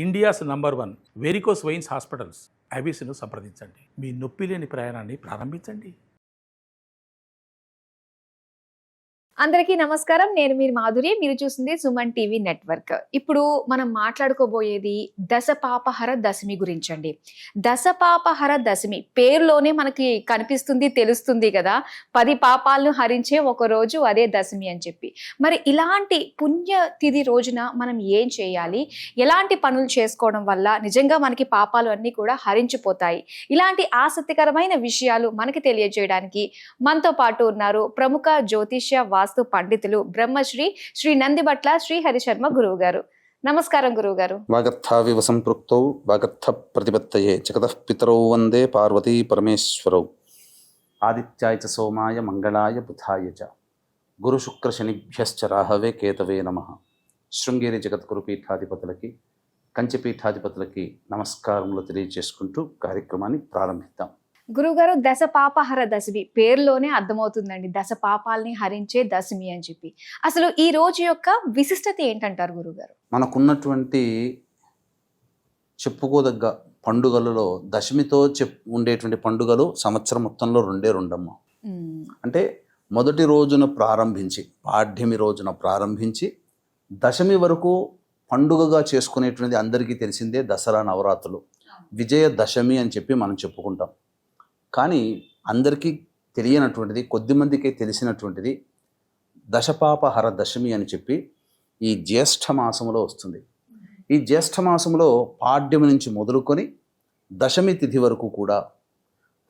India's number 1 varicose veins hospitals అబిస్ను సంప్రదించండి. మీ నొప్పి లేని ప్రయాణాన్ని ప్రారంభించండి. అందరికీ నమస్కారం. నేను మీ మాధురి. మీరు చూస్తుంది సుమన్ టీవీ నెట్వర్క్. ఇప్పుడు మనం మాట్లాడుకోబోయేది దశపాపహర దశమి గురించండి. దశపాపహర దశమి పేరులోనే మనకి కనిపిస్తుంది, తెలుస్తుంది కదా, 10 పాపాలను హరించే ఒక రోజు అదే దశమి అని చెప్పి. మరి ఇలాంటి పుణ్య తిథి రోజున మనం ఏం చేయాలి, ఎలాంటి పనులు చేసుకోవడం వల్ల నిజంగా మనకి పాపాలు అన్నీ కూడా హరించిపోతాయి, ఇలాంటి ఆసక్తికరమైన విషయాలు మనకి తెలియజేయడానికి మనతో పాటు ఉన్నారు ప్రముఖ జ్యోతిష్య వాస్తు పండితులు బ్రహ్మశ్రీ శ్రీ నందిబట్ల శ్రీ హరిశర్మ గురువు గారు. నమస్కారం గురువు గారు. వాగర్థావివ సంపృక్తౌ వాగర్థ ప్రతిపత్తయే జగతః పితరౌ వందే పార్వతీ పరమేశ్వరౌ. ఆదిత్యాయ చ సోమాయ మంగళాయ బుధాయ చ గురు శుక్ర శనిభ్యశ్చ రాహవే కేతవే నమః. శృంగేరి జగద్గురు పీఠాధిపతులకి, కంచి పీఠాధిపతులకి నమస్కారములు తెలియజేసుకుంటూ కార్యక్రమాన్ని ప్రారంభిద్దాం. గురుగారు, దశపాపహర దశమి పేరులోనే అర్థమవుతుందండి, దశ పాపాలని హరించే దశమి అని చెప్పి. అసలు ఈ రోజు యొక్క విశిష్టత ఏంటంటారు గురుగారు? మనకున్నటువంటి చెప్పుకోదగ్గ పండుగలలో దశమితో ఉండేటువంటి పండుగలు సంవత్సరం మొత్తంలో రెండమ్మ. అంటే మొదటి రోజున ప్రారంభించి, పాడ్యమి రోజున ప్రారంభించి దశమి వరకు పండుగగా చేసుకునేటువంటిది అందరికీ తెలిసిందే దసరా నవరాత్రులు, విజయ దశమి అని చెప్పి మనం చెప్పుకుంటాం. కానీ అందరికీ తెలియనటువంటిది, కొద్దిమందికే తెలిసినటువంటిది దశపాపహర దశమి అని చెప్పి ఈ జ్యేష్ఠ మాసంలో వస్తుంది. ఈ జ్యేష్ఠ మాసంలో పాడ్యమి నుంచి మొదలుకొని దశమి తిథి వరకు కూడా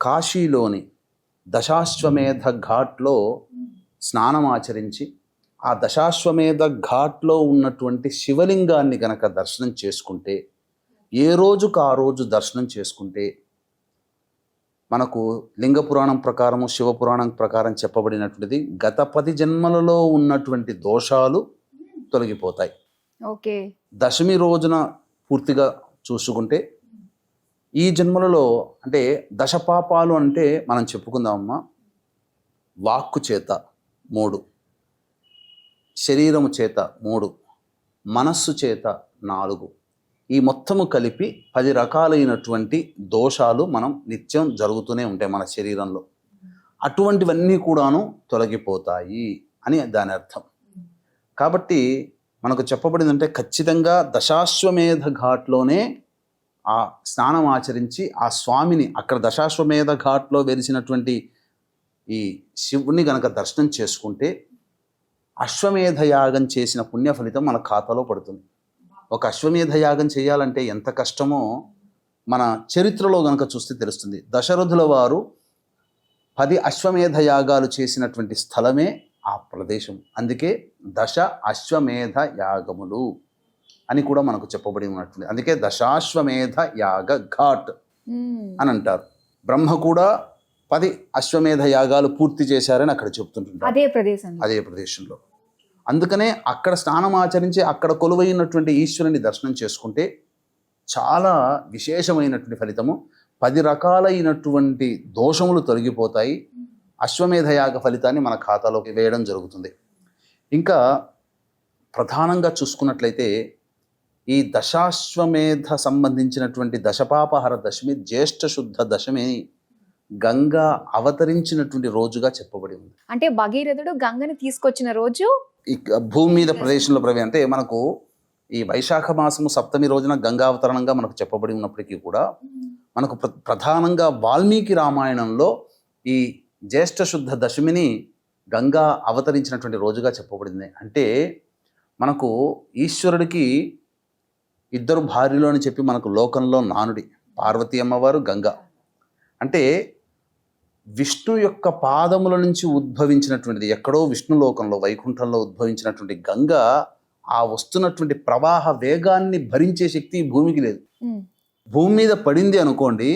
కాశీలోని దశాశ్వమేధ ఘాట్లో స్నానం ఆచరించి ఆ దశాశ్వమేధ ఘాట్లో ఉన్నటువంటి శివలింగాన్ని గనక దర్శనం చేసుకుంటే, ఏ రోజుకు ఆ రోజు దర్శనం చేసుకుంటే మనకు లింగ పురాణం ప్రకారము, శివపురాణం ప్రకారం చెప్పబడినటువంటిది గత 10 జన్మలలో ఉన్నటువంటి దోషాలు తొలగిపోతాయి. ఓకే. దశమి రోజున పూర్తిగా చూసుకుంటే ఈ జన్మలలో అంటే దశపాపాలు అంటే మనం చెప్పుకుందామమ్మా, వాక్కు చేత 3, శరీరము చేత 3, మనస్సు చేత 4, ఈ మొత్తము కలిపి 10 రకాలైనటువంటి దోషాలు మనం నిత్యం జరుగుతూనే ఉంటాయి మన శరీరంలో. అటువంటివన్నీ కూడాను తొలగిపోతాయి అని దాని అర్థం. కాబట్టి మనకు చెప్పబడిందంటే ఖచ్చితంగా దశాశ్వమేధ ఘాట్లోనే ఆ స్నానం ఆచరించి ఆ స్వామిని, అక్కడ దశాశ్వమేధ ఘాట్లో వెలిసినటువంటి ఈ శివుని గనక దర్శనం చేసుకుంటే అశ్వమేధ యాగం చేసిన పుణ్య ఫలితం మన ఖాతాలో పడుతుంది. ఒక అశ్వమేధ యాగం చేయాలంటే ఎంత కష్టమో మన చరిత్రలో గనక చూస్తే తెలుస్తుంది. దశరథుల వారు 10 అశ్వమేధ యాగాలు చేసినటువంటి స్థలమే ఆ ప్రదేశం. అందుకే దశ అశ్వమేధ యాగములు అని కూడా మనకు చెప్పబడి ఉన్నట్టుంది. అందుకే దశాశ్వమేధ యాగ ఘాట్ అని అంటారు. బ్రహ్మ కూడా 10 అశ్వమేధ యాగాలు పూర్తి చేశారని అక్కడ చెప్తుంటుంటారు, అదే ప్రదేశంలో. అందుకనే అక్కడ స్నానం ఆచరించి అక్కడ కొలువైనటువంటి ఈశ్వరుని దర్శనం చేసుకుంటే చాలా విశేషమైనటువంటి ఫలితము, 10 రకాలైనటువంటి దోషములు తొలగిపోతాయి. అశ్వమేధ యాగ ఫలితాన్ని మన ఖాతాలోకి వేయడం జరుగుతుంది. ఇంకా ప్రధానంగా చూసుకున్నట్లయితే ఈ దశాశ్వమేధ సంబంధించినటువంటి దశపాపహర దశమి జ్యేష్ఠ శుద్ధ దశమి గంగా అవతరించినటువంటి రోజుగా చెప్పబడి ఉంది. అంటే భగీరథుడు గంగని తీసుకొచ్చిన రోజు ఈ భూమి మీద ప్రదేశంలో అంటే మనకు ఈ వైశాఖ మాసము సప్తమి రోజున గంగా అవతరణంగా మనకు చెప్పబడి ఉన్నప్పటికీ కూడా మనకు ప్రధానంగా వాల్మీకి రామాయణంలో ఈ జ్యేష్ఠ శుద్ధ దశమిని గంగా అవతరించినటువంటి రోజుగా చెప్పబడింది. అంటే మనకు ఈశ్వరుడికి 2 భార్యలు అని చెప్పి మనకు లోకంలో నానుడి, పార్వతీ అమ్మవారు, గంగా. అంటే విష్ణు యొక్క పాదముల నుంచి ఉద్భవించినటువంటిది, ఎక్కడో విష్ణు లోకంలో వైకుంఠంలో ఉద్భవించినటువంటి గంగ ఆ వస్తున్నటువంటి ప్రవాహ వేగాన్ని భరించే శక్తి భూమికి లేదు. భూమి మీద పడింది అనుకోండి,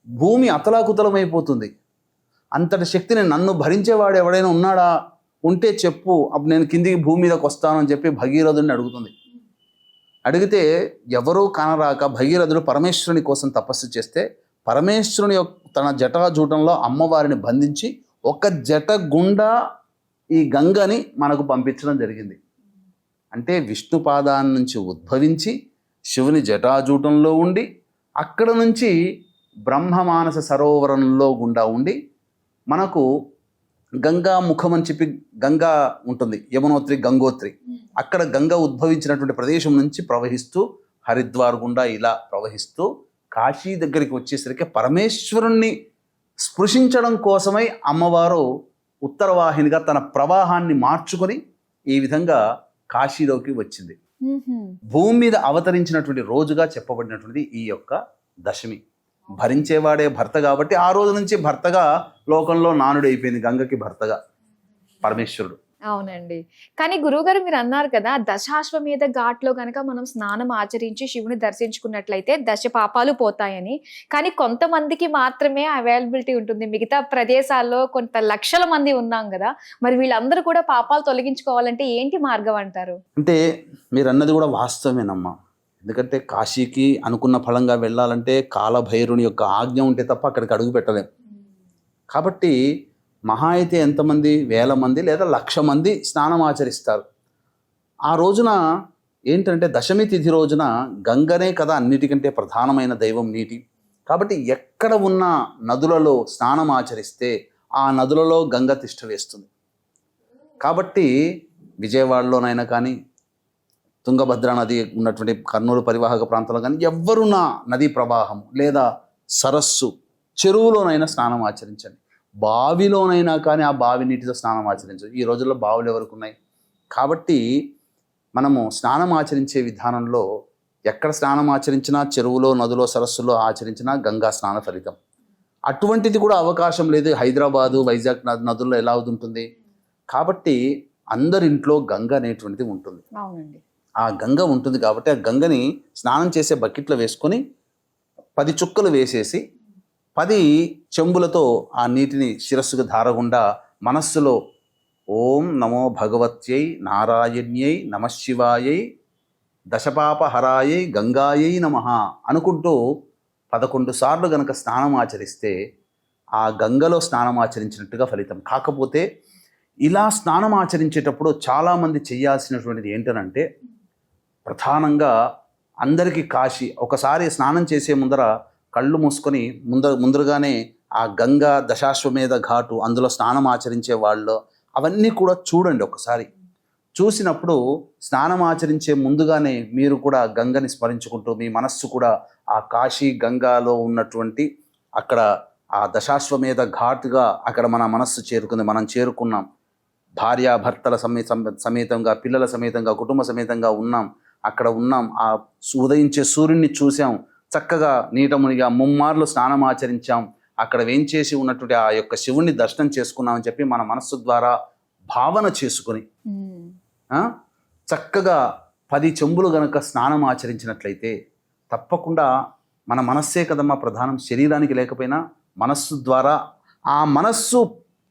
భూమి అతలాకుతలమైపోతుంది. అంతటి శక్తిని నన్ను భరించేవాడు ఎవడైనా ఉన్నాడా, ఉంటే చెప్పు, అప్పుడు నేను కిందికి భూమి మీదకి వస్తాను అని చెప్పి భగీరథుడిని అడుగుతుంది. అడిగితే ఎవరూ కానరాక భగీరథుడు పరమేశ్వరుని కోసం తపస్సు చేస్తే పరమేశ్వరుని తన జటాజూటంలో అమ్మవారిని బంధించి ఒక జట గుండా ఈ గంగని మనకు పంపించడం జరిగింది. అంటే విష్ణు పాదాన్ని నుంచి ఉద్భవించి శివుని జటాజూటంలో ఉండి అక్కడ నుంచి బ్రహ్మమానస సరోవరంలో గుండా ఉండి మనకు గంగా ముఖం అని చెప్పి గంగా ఉంటుంది, యమునోత్రి గంగోత్రి, అక్కడ గంగ ఉద్భవించినటువంటి ప్రదేశం నుంచి ప్రవహిస్తూ హరిద్వార్ గుండా ఇలా ప్రవహిస్తూ కాశీ దగ్గరికి వచ్చేసరికి పరమేశ్వరుణ్ణి స్పృశించడం కోసమై అమ్మవారు ఉత్తరవాహినిగా తన ప్రవాహాన్ని మార్చుకొని ఈ విధంగా కాశీలోకి వచ్చింది. భూమి మీద అవతరించినటువంటి రోజుగా చెప్పబడినటువంటిది ఈ యొక్క దశమి. భరించేవాడే భర్త కాబట్టి ఆ రోజు నుంచి భర్తగా లోకంలో నానుడు అయిపోయింది, గంగకి భర్తగా పరమేశ్వరుడు. అవునండి. కానీ గురువుగారు మీరు అన్నారు కదా, దశాశ్వమేధ ఘాట్లో గనక మనం స్నానం ఆచరించి శివుని దర్శించుకున్నట్లయితే దశ పాపాలు పోతాయని. కానీ కొంతమందికి మాత్రమే అవైలబిలిటీ ఉంటుంది, మిగతా ప్రదేశాల్లో కొంత లక్షల మంది ఉన్నాం కదా, మరి వీళ్ళందరూ కూడా పాపాలు తొలగించుకోవాలంటే ఏంటి మార్గం అంటారు? అంటే మీరు అన్నది కూడా వాస్తవమేనమ్మా. ఎందుకంటే కాశీకి అనుకున్న ఫలంగా వెళ్ళాలంటే కాలభైరుని యొక్క ఆజ్ఞ ఉంటే తప్ప అక్కడికి అడుగు పెట్టలేం. కాబట్టి మహా అయితే ఎంతమంది, 1000 మంది లేదా 1,00,000 మంది స్నానం ఆచరిస్తారు. ఆ రోజున ఏంటంటే దశమి తిథి రోజున గంగనే కదా అన్నిటికంటే ప్రధానమైన దైవం నీటి. కాబట్టి ఎక్కడ ఉన్న నదులలో స్నానం ఆచరిస్తే ఆ నదులలో గంగ తిష్ట వేస్తుంది. కాబట్టి విజయవాడలోనైనా కానీ, తుంగభద్ర నది ఉన్నటువంటి కర్నూలు పరివాహక ప్రాంతంలో కానీ ఎవ్వరున్నా నదీ ప్రవాహం లేదా సరస్సు, చెరువులోనైనా స్నానం ఆచరించండి. బావిలోనైనా కానీ ఆ బావి నీటితో స్నానం ఆచరించండి. ఈ రోజుల్లో బావులు ఎవరికి ఉన్నాయి? కాబట్టి మనము స్నానం ఆచరించే విధానంలో ఎక్కడ స్నానం ఆచరించినా, చెరువులో, నదిలో, సరస్సులో ఆచరించినా గంగా స్నాన ఫలితం. అటువంటిది కూడా అవకాశం లేదు హైదరాబాదు, వైజాగ్ నదుల్లో ఎలా అవుతుంటుంది. కాబట్టి అందరింట్లో గంగ అనేటువంటిది ఉంటుంది. అవునండి. ఆ గంగ ఉంటుంది కాబట్టి ఆ గంగని స్నానం చేసే బకెట్లో వేసుకొని 10 చుక్కలు వేసేసి 10 చెంబులతో ఆ నీటిని శిరస్సుకు ధారగుండా మనస్సులో ఓం నమో భగవత్యై నారాయణ్యై నమశివాయై దశపాపహరాయై గంగాయై నమః అనుకుంటూ 11 సార్లు గనక స్నానం ఆచరిస్తే ఆ గంగలో స్నానం ఆచరించినట్టుగా ఫలితం. కాకపోతే ఇలా స్నానం ఆచరించేటప్పుడు చాలామంది చేయాల్సినటువంటిది ఏంటనంటే, ప్రధానంగా అందరికీ కాశీ ఒకసారి స్నానం చేసే ముందర కళ్ళు మూసుకొని ముందరగానే ఆ గంగా దశాశ్వమేధ ఘాటు అందులో స్నానం ఆచరించే వాళ్ళు అవన్నీ కూడా చూడండి. ఒకసారి చూసినప్పుడు స్నానం ఆచరించే ముందుగానే మీరు కూడా గంగని స్మరించుకుంటూ మీ మనస్సు కూడా ఆ కాశీ గంగాలో ఉన్నటువంటి అక్కడ ఆ దశాశ్వమేధ ఘాటుగా అక్కడ మన మనస్సు చేరుకుంది. మనం చేరుకున్నాం, భార్యాభర్తల సమేతంగా, పిల్లల సమేతంగా, కుటుంబ సమేతంగా ఉన్నాం, అక్కడ ఉన్నాం. ఆ ఉదయించే సూర్యుడిని చూసాం, చక్కగా నీట మునిగా ముమ్మార్లు స్నానం ఆచరించాం, అక్కడ వేంచేసి ఉన్నటువంటి ఆ యొక్క శివుణ్ణి దర్శనం చేసుకున్నామని చెప్పి మన మనస్సు ద్వారా భావన చేసుకుని చక్కగా 10 చెంబులు గనక స్నానం ఆచరించినట్లయితే తప్పకుండా మన మనస్సే కదమ్మా ప్రధానం, శరీరానికి లేకపోయినా మనస్సు ద్వారా ఆ మనస్సు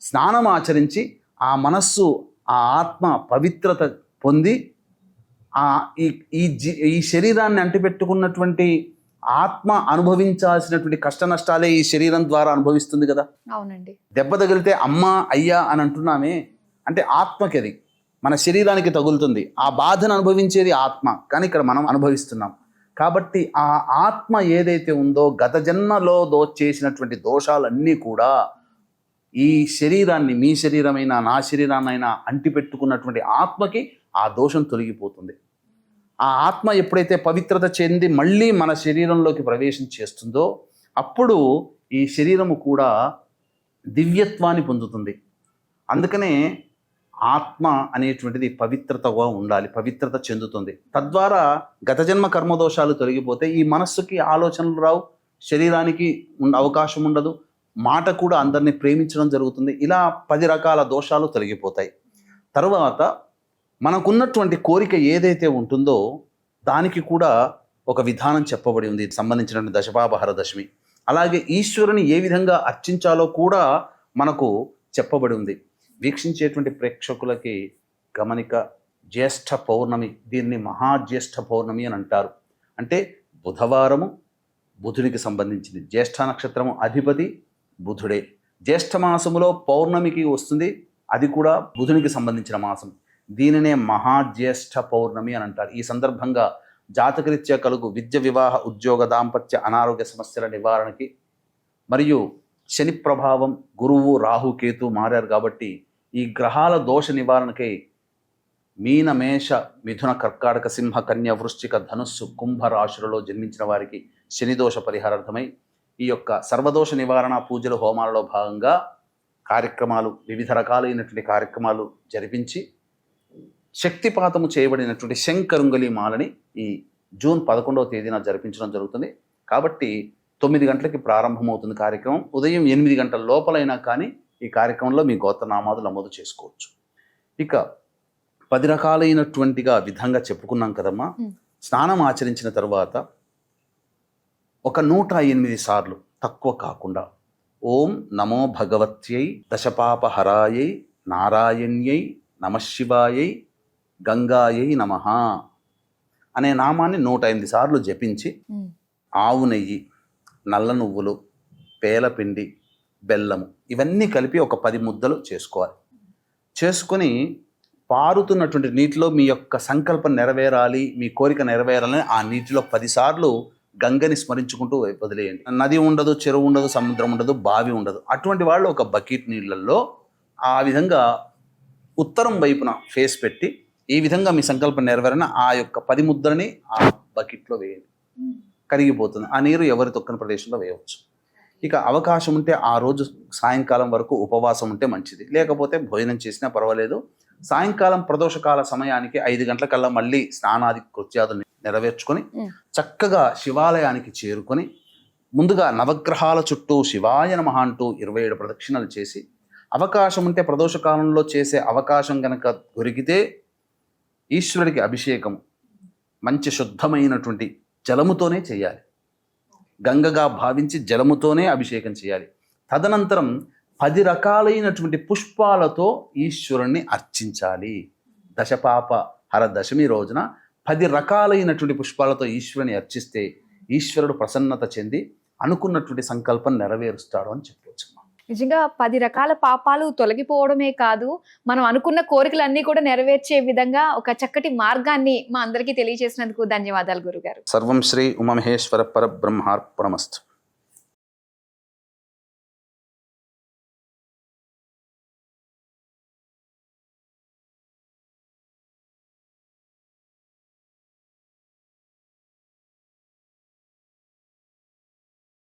స్నానం ఆచరించి ఆ మనస్సు ఆ ఆత్మ పవిత్రత పొంది ఈ శరీరాన్ని అంటిపెట్టుకున్నటువంటి ఆత్మ అనుభవించాల్సినటువంటి కష్ట నష్టాలే ఈ శరీరం ద్వారా అనుభవిస్తుంది కదా. అవునండి. దెబ్బ తగిలితే అమ్మా అయ్యా అని అంటున్నామే అంటే ఆత్మకి అది మన శరీరానికి తగులుతుంది. ఆ బాధను అనుభవించేది ఆత్మ, కానీ ఇక్కడ మనం అనుభవిస్తున్నాం. కాబట్టి ఆ ఆత్మ ఏదైతే ఉందో గత జన్మలో చేసినటువంటి దోషాలన్నీ కూడా ఈ శరీరాన్ని, మీ శరీరమైనా నా శరీరాన్నైనా అంటిపెట్టుకున్నటువంటి ఆత్మకి ఆ దోషం తొలగిపోతుంది. ఆ ఆత్మ ఎప్పుడైతే పవిత్రత చెంది మళ్ళీ మన శరీరంలోకి ప్రవేశం చేస్తుందో అప్పుడు ఈ శరీరము కూడా దివ్యత్వాన్ని పొందుతుంది. అందుకనే ఆత్మ అనేటువంటిది పవిత్రతగా ఉండాలి, పవిత్రత చెందుతుంది. తద్వారా గత జన్మ కర్మదోషాలు తొలగిపోతే ఈ మనస్సుకి ఆలోచనలు రావు, శరీరానికి అవకాశం ఉండదు, మాట కూడా అందరినీ ప్రేమించడం జరుగుతుంది. ఇలా 10 రకాల దోషాలు తొలగిపోతాయి. తర్వాత మనకున్నటువంటి కోరిక ఏదైతే ఉంటుందో దానికి కూడా ఒక విధానం చెప్పబడి ఉంది, సంబంధించినటువంటి దశపాపహర దశమి. అలాగే ఈశ్వరుని ఏ విధంగా అర్చించాలో కూడా మనకు చెప్పబడి ఉంది. వీక్షించేటువంటి ప్రేక్షకులకి గమనిక, జ్యేష్ఠ పౌర్ణమి, దీన్ని మహాజ్యేష్ఠ పౌర్ణమి అని అంటారు. అంటే బుధవారము బుధుడికి సంబంధించింది, జ్యేష్ఠ నక్షత్రము అధిపతి బుధుడే. జ్యేష్ఠ మాసములో పౌర్ణమికి వస్తుంది, అది కూడా బుధునికి సంబంధించిన మాసం. దీనినే మహాజ్యేష్ఠ పౌర్ణమి అని అంటారు. ఈ సందర్భంగా జాతకరీత్యా కలుగు విద్య, వివాహ, ఉద్యోగ, దాంపత్య, అనారోగ్య సమస్యల నివారణకి, మరియు శని ప్రభావం, గురువు, రాహు, కేతు మారారు కాబట్టి ఈ గ్రహాల దోష నివారణకై మీన, మేష, మిథున, కర్కాటక, సింహ, కన్య, వృశ్చిక, ధనుస్సు, కుంభ రాశులలో జన్మించిన వారికి శని దోష పరిహారార్థమై ఈ యొక్క సర్వదోష నివారణ పూజలు, హోమాలలో భాగంగా కార్యక్రమాలు, వివిధ రకాలైనటువంటి కార్యక్రమాలు జరిపించి శక్తిపాతము చేయబడినటువంటి శంకరుంగలి మాలని ఈ జూన్ 11వ తేదీన జరిపించడం జరుగుతుంది. కాబట్టి 9 గంటలకి ప్రారంభమవుతుంది కార్యక్రమం. ఉదయం 8 గంటల లోపలైనా కానీ ఈ కార్యక్రమంలో మీ గోత్రనామాలు నమోదు చేసుకోవచ్చు. ఇక 10 రకాలైనటువంటిగా విధంగా చెప్పుకున్నాం కదమ్మా. స్నానం ఆచరించిన తర్వాత ఒక 108 సార్లు తక్కువ కాకుండా ఓం నమో భగవత్యై దశపాపహరాయై నారాయణ్యై నమశివాయై గంగాయై నమః అనే నామాన్ని 108 సార్లు జపించి ఆవు నెయ్యి, నల్ల నువ్వులు, పేలపిండి, బెల్లము ఇవన్నీ కలిపి ఒక 10 ముద్దలు చేసుకోవాలి. చేసుకొని పారుతున్నటువంటి నీటిలో మీ యొక్క సంకల్పం నెరవేరాలి, మీ కోరిక నెరవేరాలని ఆ నీటిలో 10 సార్లు గంగని స్మరించుకుంటూ వదిలేయండి. నది ఉండదు, చెరువు ఉండదు, సముద్రం ఉండదు, బావి ఉండదు. అటువంటి వాళ్ళు ఒక బకెట్ నీళ్ళల్లో ఆ విధంగా ఉత్తరం వైపున ఫేస్ పెట్టి ఈ విధంగా మీ సంకల్పం నెరవేరని ఆ యొక్క 10 ముద్దలని ఆ బకెట్లో వేయండి. కరిగిపోతుంది. ఆ నీరు ఎవరి తొక్కని ప్రదేశంలో వేయవచ్చు. ఇక అవకాశం ఉంటే ఆ రోజు సాయంకాలం వరకు ఉపవాసం ఉంటే మంచిది, లేకపోతే భోజనం చేసినా పర్వాలేదు. సాయంకాలం ప్రదోషకాల సమయానికి 5 గంటలకల్లా మళ్ళీ స్నానాది కృత్యాదులు నెరవేర్చుకొని చక్కగా శివాలయానికి చేరుకొని ముందుగా నవగ్రహాల చుట్టూ శివాయ నమః అంటూ 27 ప్రదక్షిణలు చేసి, అవకాశం ఉంటే ప్రదోషకాలంలో చేసే అవకాశం కనుక దొరికితే ఈశ్వరుడికి అభిషేకం మంచి శుద్ధమైనటువంటి జలముతోనే చేయాలి. గంగగా భావించి జలముతోనే అభిషేకం చేయాలి. తదనంతరం 10 రకాలైనటువంటి పుష్పాలతో ఈశ్వరుణ్ణి అర్చించాలి. దశపాప హర దశమి రోజున 10 రకాలైనటువంటి పుష్పాలతో ఈశ్వరుని అర్చిస్తే ఈశ్వరుడు ప్రసన్నత చెంది అనుకున్నటువంటి సంకల్పం నెరవేరుస్తాడు అని చెప్పవచ్చు. నిజంగా 10 రకాల పాపాలు తొలగిపోవడమే కాదు, మనం అనుకున్న కోరికలన్నీ కూడా నెరవేర్చే విధంగా ఒక చక్కటి మార్గాన్ని మా అందరికీ తెలియజేసినందుకు ధన్యవాదాలు గురుగారు. సర్వం శ్రీ ఉమామహేశ్వర పరబ్రహ్మార్పణమస్తు.